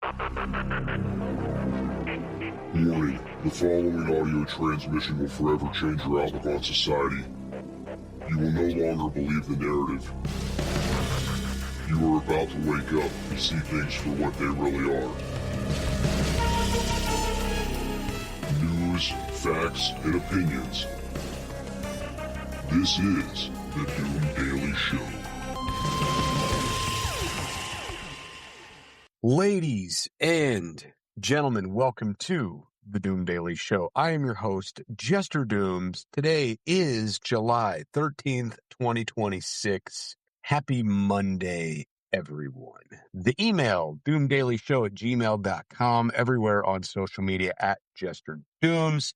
Warning, the following audio transmission will forever change your outlook on society. You will no longer believe the narrative. You are about to wake up and see things for what they really are. News, facts, and opinions. This is the Doom Daily Show. Ladies and gentlemen, welcome to the Doom Daily Show. I am your host, Jester Dooms. Today is July 13th, 2026. Happy Monday, everyone. The email, doomdailyshow@gmail.com, everywhere on social media at Jester Dooms.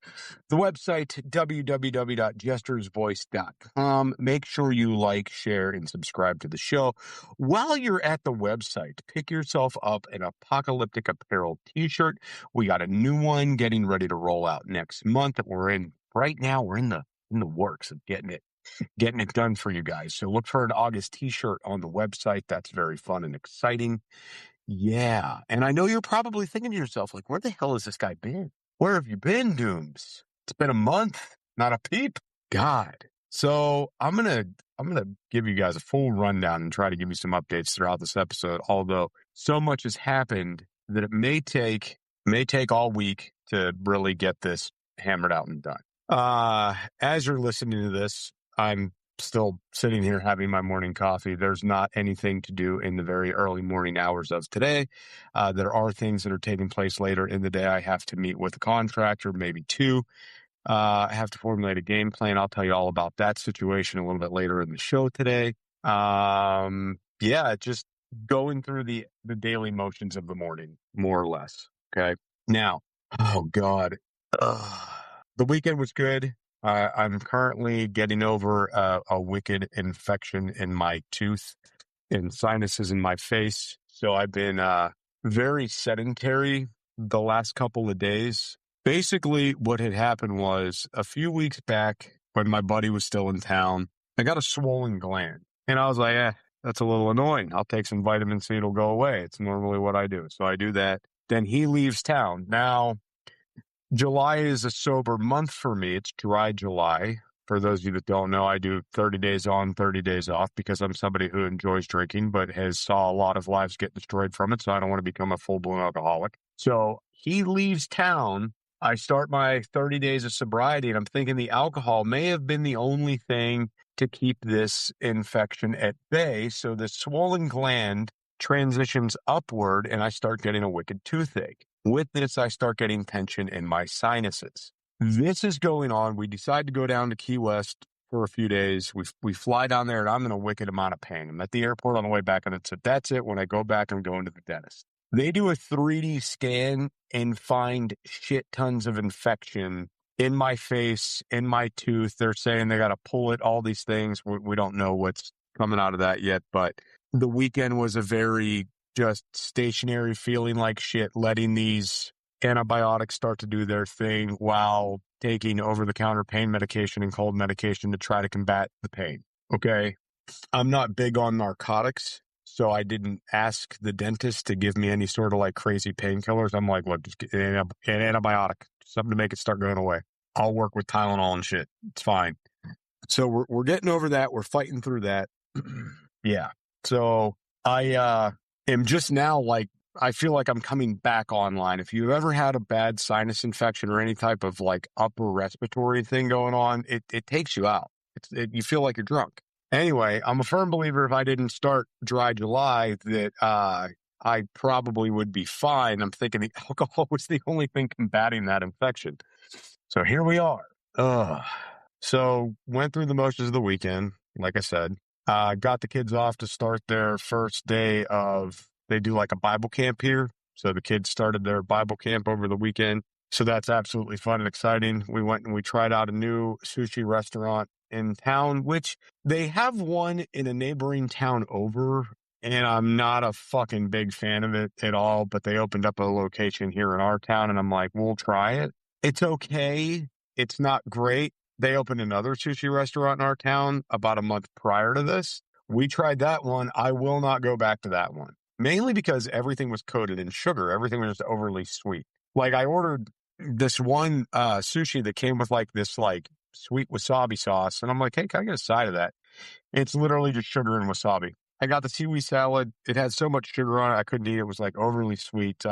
The website, www.jestersvoice.com. Make sure you like, share, and subscribe to the show. While you're at the website, pick yourself up an Apocalyptic Apparel t-shirt. We got a new one getting ready to roll out next month that we're in. Right now, we're in the works of getting it done for you guys. So look for an August t-shirt on the website. That's very fun and exciting. Yeah. And I know you're probably thinking to yourself, like, where the hell has this guy been? Where have you been, Dooms? It's been a month, not a peep. God. So I'm gonna give you guys a full rundown and try to give you some updates throughout this episode, although so much has happened that it may take all week to really get this hammered out and done. As you're listening to this, I'm still sitting here having my morning coffee. There's not anything to do in the very early morning hours of today. There are things that are taking place later in the day. I have to meet with a contractor, maybe two. I have to formulate a game plan. I'll tell you all about that situation a little bit later in the show today. Just going through the daily motions of the morning, more or less. Okay. Now, oh God, the weekend was good. I'm currently getting over a wicked infection in my tooth and sinuses in my face. So I've been very sedentary the last couple of days. Basically, what had happened was a few weeks back when my buddy was still in town, I got a swollen gland. And I was like, that's a little annoying. I'll take some vitamin C. It'll go away. It's normally what I do. So I do that. Then he leaves town. Now, July is a sober month for me. It's dry July. For those of you that don't know, I do 30 days on, 30 days off because I'm somebody who enjoys drinking but has saw a lot of lives get destroyed from it, so I don't want to become a full-blown alcoholic. So he leaves town. I start my 30 days of sobriety, and I'm thinking the alcohol may have been the only thing to keep this infection at bay. So the swollen gland transitions upward, and I start getting a wicked toothache. With this, I start getting tension in my sinuses. This is going on. We decide to go down to Key West for a few days. We fly down there, and I'm in a wicked amount of pain. I'm at the airport on the way back, and it said, that's it. When I go back, I'm going to the dentist. They do a 3D scan and find shit tons of infection in my face, in my tooth. They're saying they got to pull it, all these things. We don't know what's coming out of that yet, but the weekend was a very just stationary, feeling like shit, letting these antibiotics start to do their thing while taking over-the-counter pain medication and cold medication to try to combat the pain. Okay? I'm not big on narcotics, so I didn't ask the dentist to give me any sort of like crazy painkillers. I'm like, look, just get an antibiotic, something to make it start going away. I'll work with Tylenol and shit. It's fine. So we're getting over that. We're fighting through that. Yeah. So I am just now like, I feel like I'm coming back online. If you've ever had a bad sinus infection or any type of like upper respiratory thing going on, it takes you out. You feel like you're drunk. Anyway, I'm a firm believer if I didn't start dry July that I probably would be fine. I'm thinking the alcohol was the only thing combating that infection. So here we are. So went through the motions of the weekend, like I said. Got the kids off to start their first day of, they do like a Bible camp here. So the kids started their Bible camp over the weekend. So that's absolutely fun and exciting. We went and we tried out a new sushi restaurant in town, which they have one in a neighboring town over. And I'm not a fucking big fan of it at all, but they opened up a location here in our town and I'm like, we'll try it. It's okay. It's not great. They opened another sushi restaurant in our town about a month prior to this. We tried that one. I will not go back to that one. mainly because everything was coated in sugar. Everything was just overly sweet. Like, I ordered this one sushi that came with like this like sweet wasabi sauce, and I'm like, hey, can I get a side of that? It's literally just sugar and wasabi. I got the seaweed salad. It had so much sugar on it, I couldn't eat it. It was like overly sweet.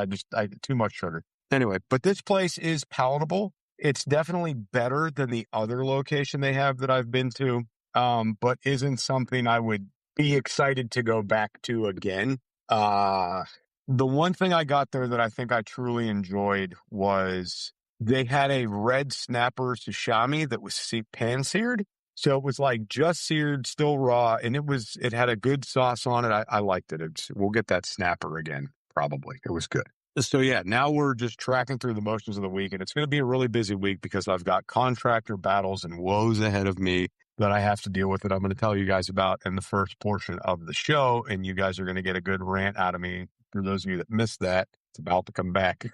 Too much sugar. Anyway, but this place is palatable. It's definitely better than the other location they have that I've been to, but isn't something I would be excited to go back to again. The one thing I got there that I think I truly enjoyed was they had a red snapper sashimi that was pan-seared. So it was like just seared, still raw, and it had a good sauce on it. I liked it. We'll get that snapper again, probably. It was good. So yeah, now we're just tracking through the motions of the week, and it's going to be a really busy week because I've got contractor battles and woes ahead of me that I have to deal with that I'm going to tell you guys about in the first portion of the show, and you guys are going to get a good rant out of me. For those of you that missed that, it's about to come back.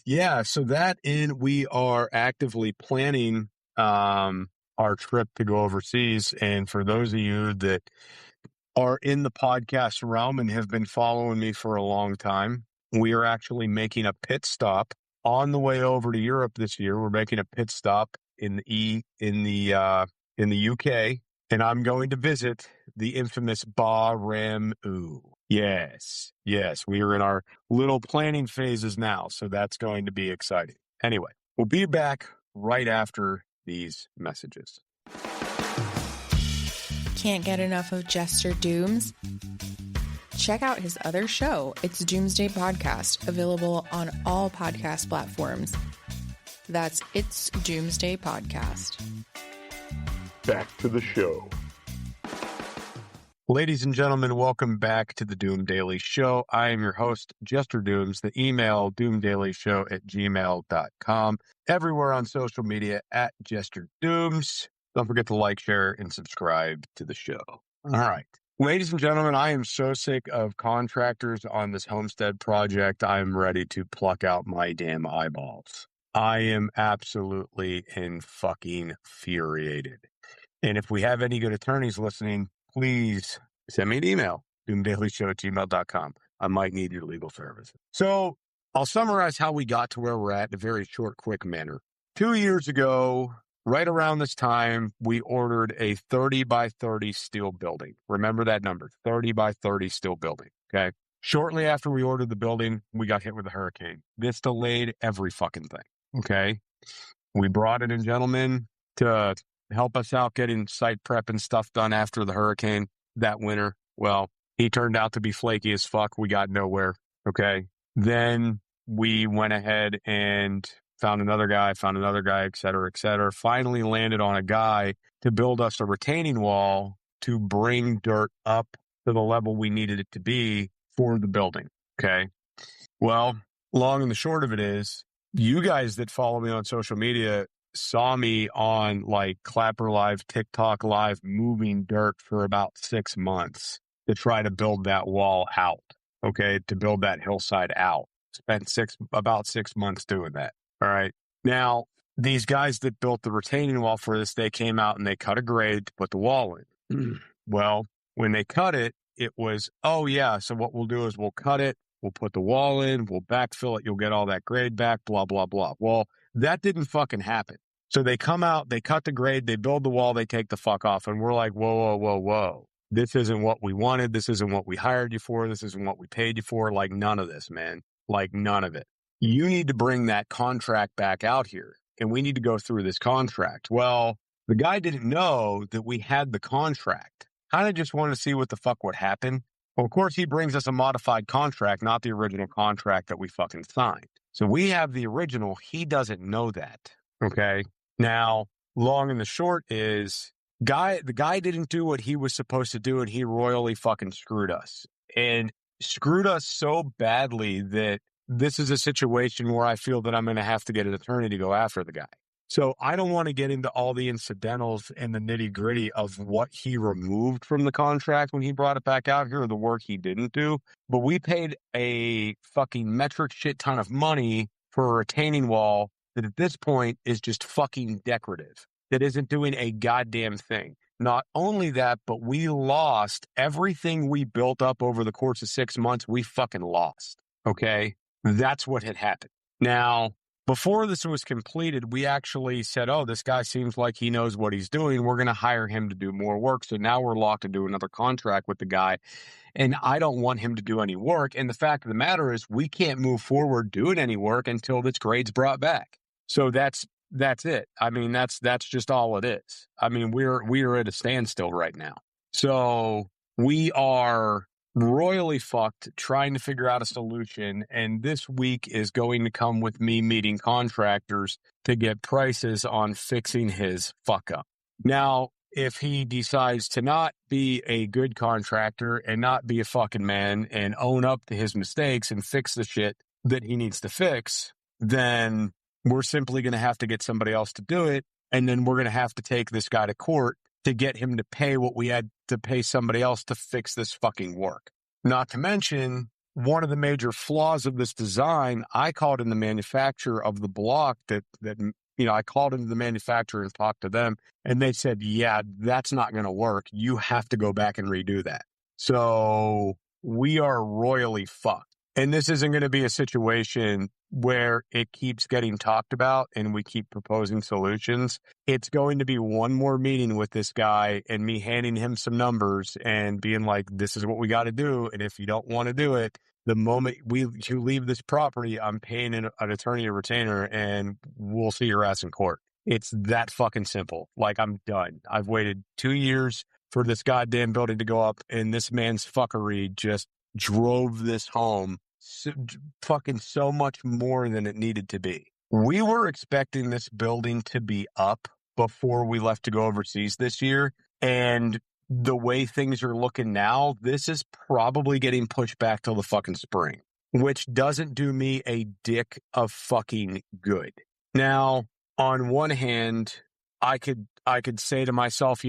Yeah, so we are actively planning our trip to go overseas. And for those of you that are in the podcast realm and have been following me for a long time, we are actually making a pit stop on the way over to Europe this year. We're making a pit stop in the UK, and I'm going to visit the infamous Bahrain. Yes, we are in our little planning phases now, so that's going to be exciting. Anyway, we'll be back right after these messages. Can't get enough of Jester Dooms? Check out his other show, It's Doomsday Podcast, available on all podcast platforms. That's It's Doomsday Podcast. Back to the show. Ladies and gentlemen, welcome back to the Doom Daily Show. I am your host, Jester Dooms. The email, doomdailyshow@gmail.com. Everywhere on social media, @Jester Dooms. Don't forget to like, share, and subscribe to the show. All right. Ladies and gentlemen, I am so sick of contractors on this homestead project. I'm ready to pluck out my damn eyeballs. I am absolutely fucking infuriated. And if we have any good attorneys listening, please send me an email, doomdailyshow@gmail.com. I might need your legal services. So I'll summarize how we got to where we're at in a very short, quick manner. 2 years ago, right around this time, we ordered a 30 by 30 steel building. Remember that number, 30 by 30 steel building, okay? Shortly after we ordered the building, we got hit with a hurricane. This delayed every fucking thing, okay? We brought in a gentleman to help us out getting site prep and stuff done after the hurricane that winter. Well, he turned out to be flaky as fuck. We got nowhere. Okay. Then we went ahead and found another guy, et cetera, et cetera. Finally landed on a guy to build us a retaining wall to bring dirt up to the level we needed it to be for the building. Okay. Well, long and the short of it is, you guys that follow me on social media saw me on like Clapper Live, TikTok Live, moving dirt for about 6 months to try to build that wall out. Okay. To build that hillside out. Spent about 6 months doing that. All right. Now, these guys that built the retaining wall for this, they came out and they cut a grade to put the wall in. Well, when they cut it, it was, oh yeah, so what we'll do is we'll cut it, we'll put the wall in, we'll backfill it, you'll get all that grade back, blah, blah, blah. Well, that didn't fucking happen. So they come out, they cut the grade, they build the wall, they take the fuck off. And we're like, whoa. This isn't what we wanted. This isn't what we hired you for. This isn't what we paid you for. Like, none of this, man. Like, none of it. You need to bring that contract back out here, and we need to go through this contract. Well, the guy didn't know that we had the contract. Kind of just wanted to see what the fuck would happen. Well, of course, he brings us a modified contract, not the original contract that we fucking signed. So we have the original. He doesn't know that. Okay. Now, long and the short is, the guy didn't do what he was supposed to do, and he royally fucking screwed us. And screwed us so badly that this is a situation where I feel that I'm going to have to get an attorney to go after the guy. So I don't want to get into all the incidentals and the nitty gritty of what he removed from the contract when he brought it back out here, or the work he didn't do. But we paid a fucking metric shit ton of money for a retaining wall that at this point is just fucking decorative, that isn't doing a goddamn thing. not only that, but we lost everything we built up over the course of 6 months. We fucking lost. Okay. That's what had happened. Now, before this was completed, we actually said, oh, this guy seems like he knows what he's doing. We're going to hire him to do more work. So now we're locked into another contract with the guy. And I don't want him to do any work. And the fact of the matter is we can't move forward doing any work until this grade's brought back. So that's it. I mean, that's just all it is. I mean, we're at a standstill right now. So we are royally fucked trying to figure out a solution. And this week is going to come with me meeting contractors to get prices on fixing his fuck up. Now, if he decides to not be a good contractor and not be a fucking man and own up to his mistakes and fix the shit that he needs to fix, then we're simply going to have to get somebody else to do it. And then we're going to have to take this guy to court to get him to pay what we had to pay somebody else to fix this fucking work. Not to mention, one of the major flaws of this design, I called in the manufacturer of the block that I called into the manufacturer and talked to them, and they said, yeah, that's not going to work. You have to go back and redo that. So we are royally fucked. And this isn't going to be a situation where it keeps getting talked about and we keep proposing solutions. It's going to be one more meeting with this guy and me handing him some numbers and being like, this is what we got to do. And if you don't want to do it, the moment you leave this property, I'm paying an attorney a retainer and we'll see your ass in court. It's that fucking simple. Like, I'm done. I've waited 2 years for this goddamn building to go up, and this man's fuckery just drove this home fucking so much more than it needed to be. We were expecting this building to be up before we left to go overseas this year, and the way things are looking now, this is probably getting pushed back till the fucking spring, which doesn't do me a dick of fucking good. Now, on one hand, I could say to myself,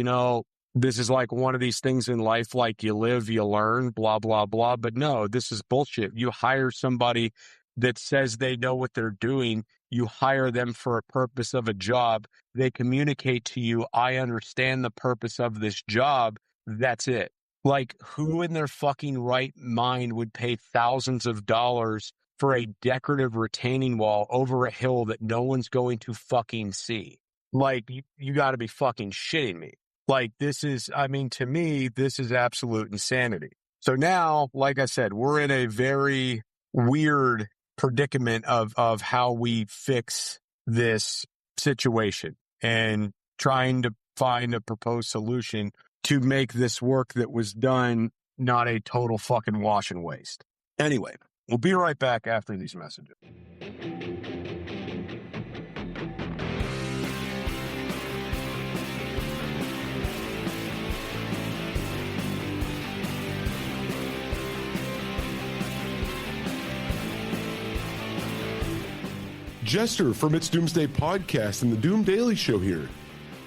this is like one of these things in life, like you live, you learn, blah, blah, blah. But no, this is bullshit. You hire somebody that says they know what they're doing. You hire them for a purpose of a job. They communicate to you, I understand the purpose of this job. That's it. Like, who in their fucking right mind would pay thousands of dollars for a decorative retaining wall over a hill that no one's going to fucking see? Like, you got to be fucking shitting me. Like, to me, this is absolute insanity. So now, like I said, we're in a very weird predicament of how we fix this situation and trying to find a proposed solution to make this work that was done not a total fucking wash and waste. Anyway, we'll be right back after these messages. Jester from It's Doomsday Podcast and the Doom Daily Show here.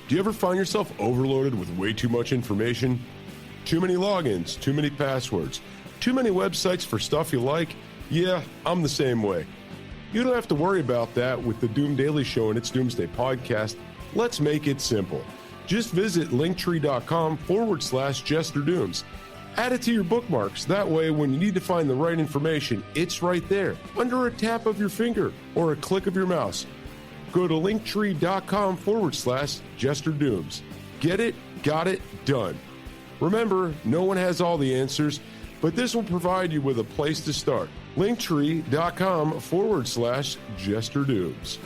Do you ever find yourself overloaded with way too much information? Too many logins, too many passwords, too many websites for stuff you like? Yeah, I'm the same way. You don't have to worry about that with the Doom Daily Show and It's Doomsday Podcast. Let's make it simple. Just visit linkttree.com/JesterDooms. Add it to your bookmarks. That way, when you need to find the right information, it's right there, under a tap of your finger or a click of your mouse. Go to linktree.com/JesterDooms. Get it, got it, done. Remember, no one has all the answers, but this will provide you with a place to start. linktree.com/JesterDooms.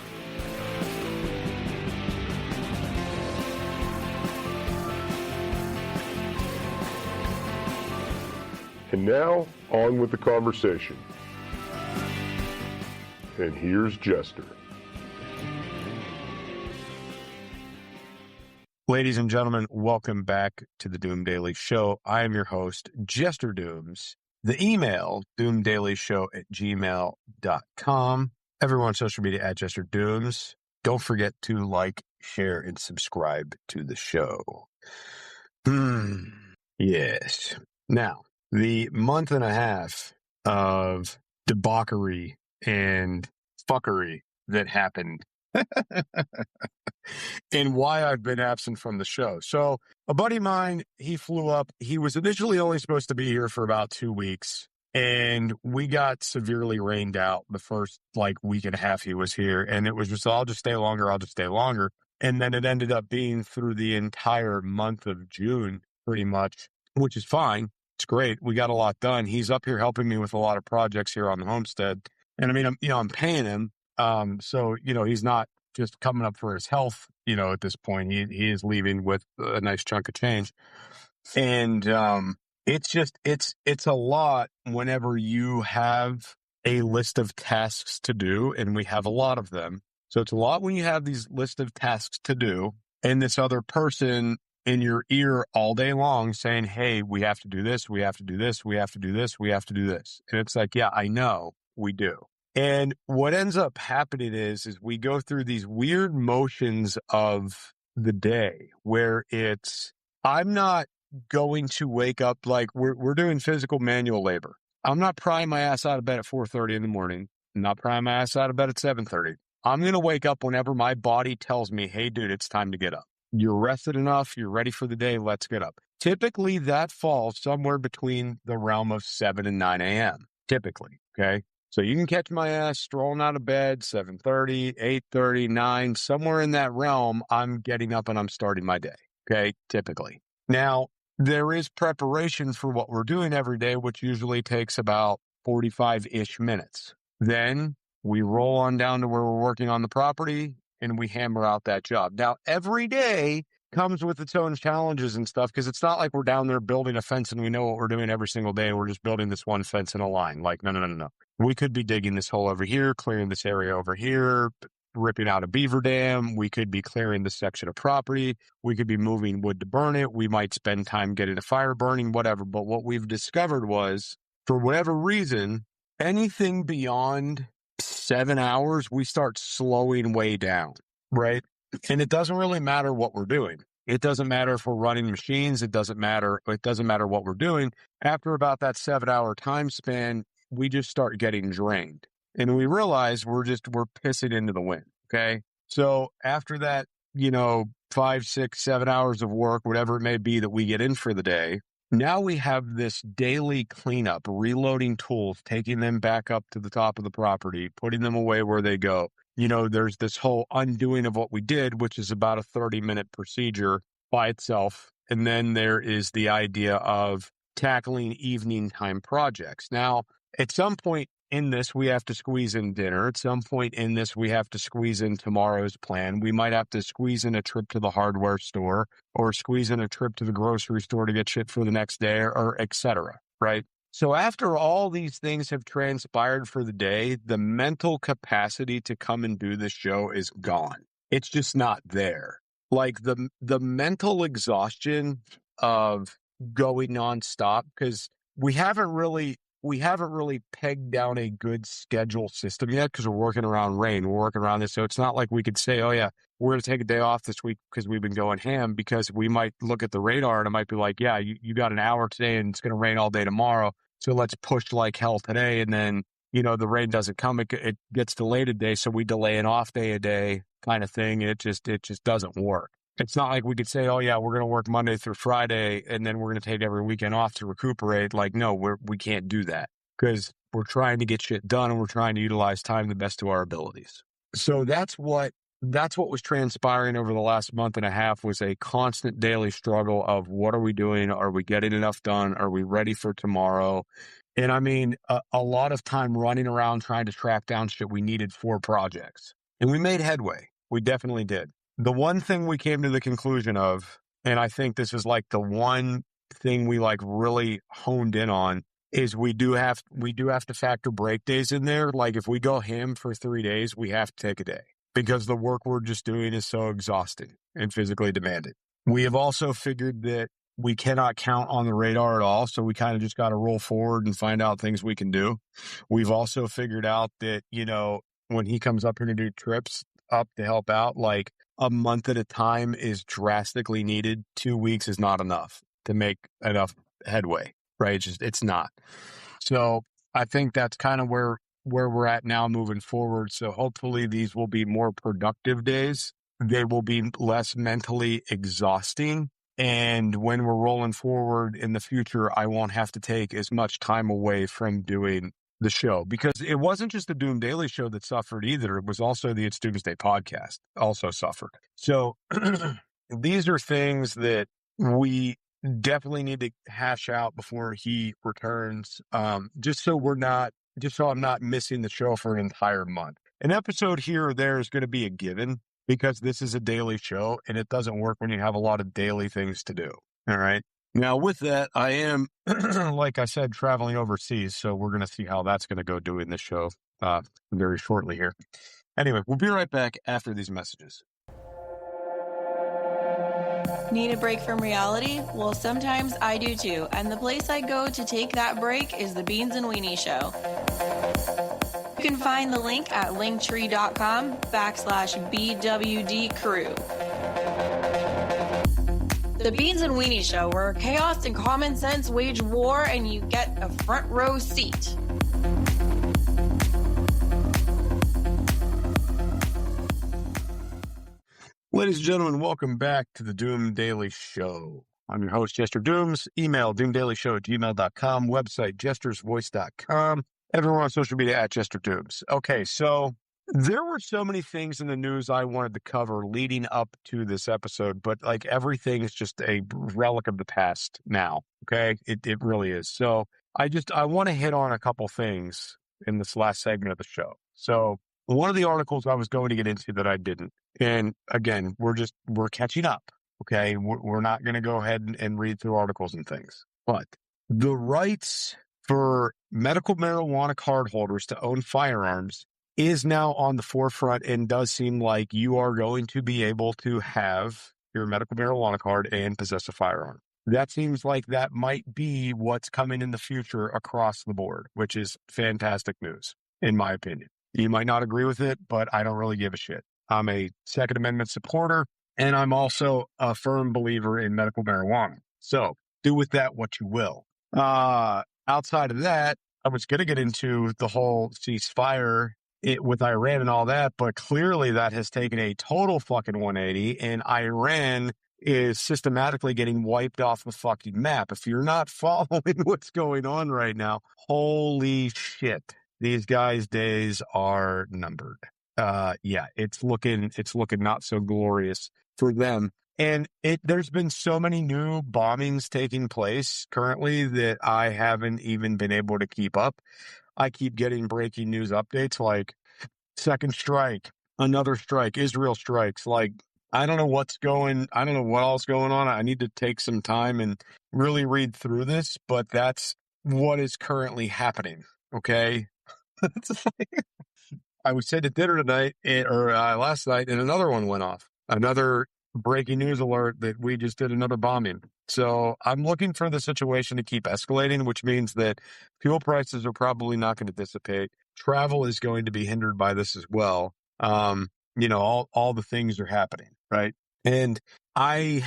And now, on with the conversation. And here's Jester. Ladies and gentlemen, welcome back to the Doom Daily Show. I am your host, Jester Dooms. The email, doomdailyshow@gmail.com. Everyone on social media at Jester Dooms. Don't forget to like, share, and subscribe to the show. Yes. Now, the month and a half of debauchery and fuckery that happened and why I've been absent from the show. So a buddy of mine, he flew up. He was initially only supposed to be here for about 2 weeks, and we got severely rained out the first week and a half he was here. And it was just, I'll just stay longer. I'll just stay longer. And then it ended up being through the entire month of June, pretty much, which is fine. It's great. We got a lot done. He's up here helping me with a lot of projects here on the homestead. And I mean, I'm paying him. So, he's not just coming up for his health, at this point. He is leaving with a nice chunk of change. And it's a lot whenever you have a list of tasks to do, and we have a lot of them. So it's a lot when you have these list of tasks to do, and this other person in your ear all day long saying, hey, we have to do this, we have to do this, we have to do this, we have to do this. And it's like, yeah, I know we do. And what ends up happening is we go through these weird motions of the day where I'm not going to wake up we're doing physical manual labor. I'm not prying my ass out of bed at 4:30 in the morning. I'm not prying my ass out of bed at 7:30. I'm going to wake up whenever my body tells me, hey, dude, it's time to get up. You're rested enough. You're ready for the day. Let's get up. Typically, that falls somewhere between the realm of 7 and 9 a.m. Typically, okay? So you can catch my ass strolling out of bed, 7:30, 8:30, 9, somewhere in that realm, I'm getting up and I'm starting my day, okay? Typically. Now, there is preparation for what we're doing every day, which usually takes about 45-ish minutes. Then we roll on down to where we're working on the property and we hammer out that job. Now, every day comes with its own challenges and stuff, because it's not like we're down there building a fence and we know what we're doing every single day. We're just building this one fence in a line. No. We could be digging this hole over here, clearing this area over here, ripping out a beaver dam. We could be clearing this section of property. We could be moving wood to burn it. We might spend time getting a fire burning, whatever. But what we've discovered was, for whatever reason, anything beyond 7 hours, we start slowing way down, right? And it doesn't really matter what we're doing. It doesn't matter if we're running machines. It doesn't matter what we're doing. After about that 7-hour time span, we just start getting drained. And we realize we're pissing into the wind, okay? So after that, 5, 6, 7 hours of work, whatever it may be that we get in for the day, now we have this daily cleanup, reloading tools, taking them back up to the top of the property, putting them away where they go. There's this whole undoing of what we did, which is about a 30-minute procedure by itself. And then there is the idea of tackling evening time projects. Now, at some point in this, we have to squeeze in dinner. At some point in this, we have to squeeze in tomorrow's plan. We might have to squeeze in a trip to the hardware store or squeeze in a trip to the grocery store to get shit for the next day, or et cetera, right? So after all these things have transpired for the day, the mental capacity to come and do this show is gone. It's just not there. Like the mental exhaustion of going nonstop, because we haven't really pegged down a good schedule system yet, because we're working around rain. We're working around this. So it's not like we could say, oh yeah, we're going to take a day off this week because we've been going ham, because we might look at the radar and it might be like, yeah, you got an hour today and it's going to rain all day tomorrow. So let's push like hell today. And then, the rain doesn't come. It gets delayed a day. So we delay an off day a day kind of thing. It just doesn't work. It's not like we could say, oh yeah, we're going to work Monday through Friday and then we're going to take every weekend off to recuperate. Like, no, we can't do that, because we're trying to get shit done and we're trying to utilize time the best to our abilities. So that's what was transpiring over the last month and a half, was a constant daily struggle of, what are we doing? Are we getting enough done? Are we ready for tomorrow? And I mean, a lot of time running around trying to track down shit we needed for projects. And we made headway. We definitely did. The one thing we came to the conclusion of, and I think this is like the one thing we really honed in on, is we do have to factor break days in there. Like if we go ham for 3 days, we have to take a day, because the work we're just doing is so exhausting and physically demanding. We have also figured that we cannot count on the radar at all. So we kind of just got to roll forward and find out things we can do. We've also figured out that, when he comes up here to do trips up to help out, like a month at a time is drastically needed. 2 weeks is not enough to make enough headway, right? It's not. So I think that's kind of where where we're at now moving forward. So hopefully these will be more productive days. They will be less mentally exhausting. And when we're rolling forward in the future, I won't have to take as much time away from doing the show, because it wasn't just the Doom Daily Show that suffered either. It was also the It's Doomsday podcast also suffered. So these are things that we definitely need to hash out before he returns, just so I'm not missing the show for an entire month. An episode here or there is going to be a given, because this is a daily show and it doesn't work when you have a lot of daily things to do. All right. Now, with that, I am, like I said, traveling overseas. So we're going to see how that's going to go doing this show very shortly here. Anyway, we'll be right back after these messages. Need a break from reality? Well, sometimes I do too. And the place I go to take that break is the Beans and Weenie Show. You can find the link at linktree.com/BWD crew. The Beans and Weenie Show, where chaos and common sense wage war and you get a front row seat. Ladies and gentlemen, welcome back to the Doom Daily Show. I'm your host, Jester Dooms. Email doomdailyshow@gmail.com. Website, jestersvoice.com. Everyone on social media at Jester Dooms. Okay, so there were so many things in the news I wanted to cover leading up to this episode, but like everything is just a relic of the past now. Okay, it really is. So I want to hit on a couple things in this last segment of the show. So one of the articles I was going to get into that I didn't, and again, we're catching up. Okay, we're not going to go ahead and read through articles and things, but the rights for medical marijuana card holders to own firearms is now on the forefront, and does seem like you are going to be able to have your medical marijuana card and possess a firearm. That seems like that might be what's coming in the future across the board, which is fantastic news, in my opinion. You might not agree with it, but I don't really give a shit. I'm a Second Amendment supporter, and I'm also a firm believer in medical marijuana. So do with that what you will. Outside of that, I was going to get into the whole ceasefire with Iran and all that, but clearly that has taken a total fucking 180, and Iran is systematically getting wiped off the fucking map. If you're not following what's going on right now, holy shit. These guys' days are numbered. Yeah, it's looking not so glorious for them. And there's been so many new bombings taking place currently that I haven't even been able to keep up. I keep getting breaking news updates like second strike, another strike, Israel strikes. Like, I don't know what else going on. I need to take some time and really read through this, but that's what is currently happening. Okay. I was sitting at dinner tonight last night, and another one went off. Another breaking news alert that we just did another bombing. So I'm looking for the situation to keep escalating, which means that fuel prices are probably not going to dissipate. Travel is going to be hindered by this as well. All the things are happening, right? And I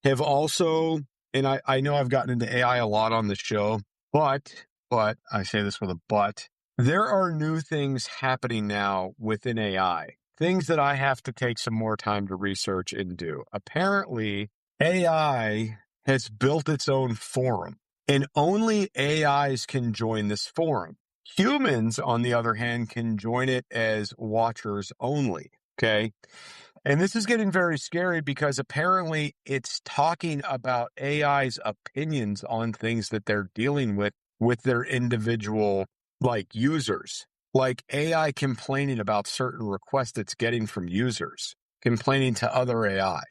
have also, and I know I've gotten into AI a lot on this show, but I say this with a but, there are new things happening now within AI, things that I have to take some more time to research and do. Apparently, AI has built its own forum, and only AIs can join this forum. Humans, on the other hand, can join it as watchers only, okay? And this is getting very scary because apparently it's talking about AI's opinions on things that they're dealing with their individual, like, users. Like AI complaining about certain requests it's getting from users, complaining to other AI.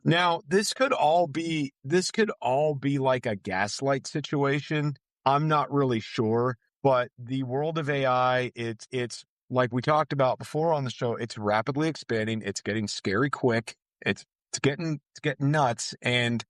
Now, this could all be like a gaslight situation. I'm not really sure, but the world of AI, it's like we talked about before on the show, it's rapidly expanding. It's getting scary quick. It's getting nuts. And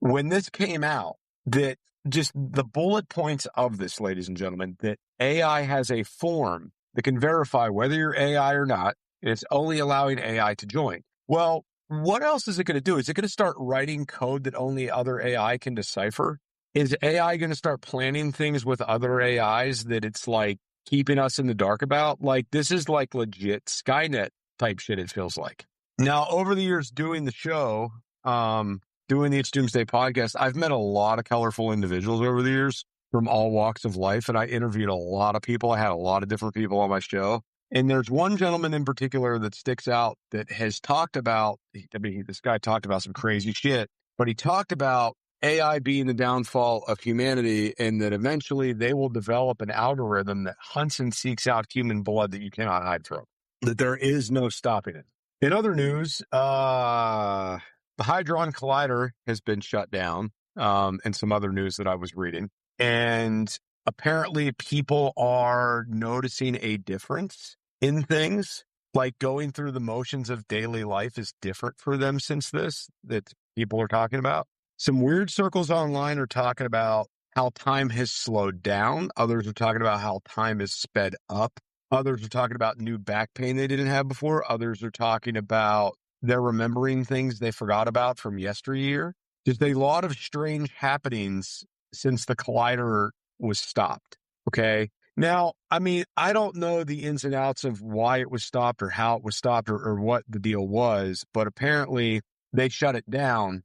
when this came out, that just the bullet points of this, ladies and gentlemen, that AI has a form that can verify whether you're AI or not, and it's only allowing AI to join. Well, what else is it going to do? Is it going to start writing code that only other AI can decipher? Is AI going to start planning things with other AIs that it's like keeping us in the dark about. Like, this is like legit Skynet type shit, it feels like. Now, over the years doing the show, doing the It's Doomsday podcast, I've met a lot of colorful individuals over the years from all walks of life, and I interviewed a lot of people. I had a lot of different people on my show. And there's one gentleman in particular that sticks out that has talked about, I mean, this guy talked about some crazy shit, but he talked about AI being the downfall of humanity and that eventually they will develop an algorithm that hunts and seeks out human blood that you cannot hide from, that there is no stopping it. In other news, the Hadron Collider has been shut down, and some other news that I was reading. And apparently people are noticing a difference in things, like going through the motions of daily life is different for them since this, that people are talking about. Some weird circles online are talking about how time has slowed down. Others are talking about how time is sped up. Others are talking about new back pain they didn't have before. Others are talking about they're remembering things they forgot about from yesteryear. Just a lot of strange happenings since the collider was stopped. Okay. Now, I mean, I don't know the ins and outs of why it was stopped or how it was stopped or what the deal was, but apparently they shut it down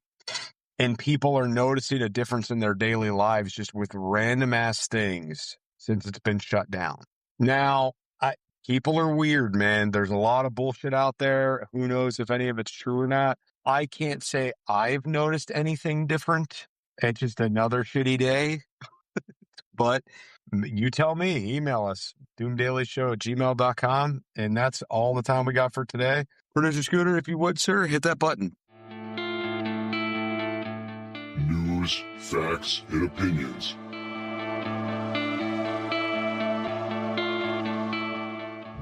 and people are noticing a difference in their daily lives just with random ass things since it's been shut down. Now, people are weird, man. There's a lot of bullshit out there. Who knows if any of it's true or not? I can't say I've noticed anything different. It's just another shitty day. But you tell me. Email us, doomdailyshow@gmail.com. And that's all the time we got for today. Producer Scooter, if you would, sir, hit that button. News, facts, and opinions.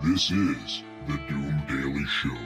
This is the Doom Daily Show.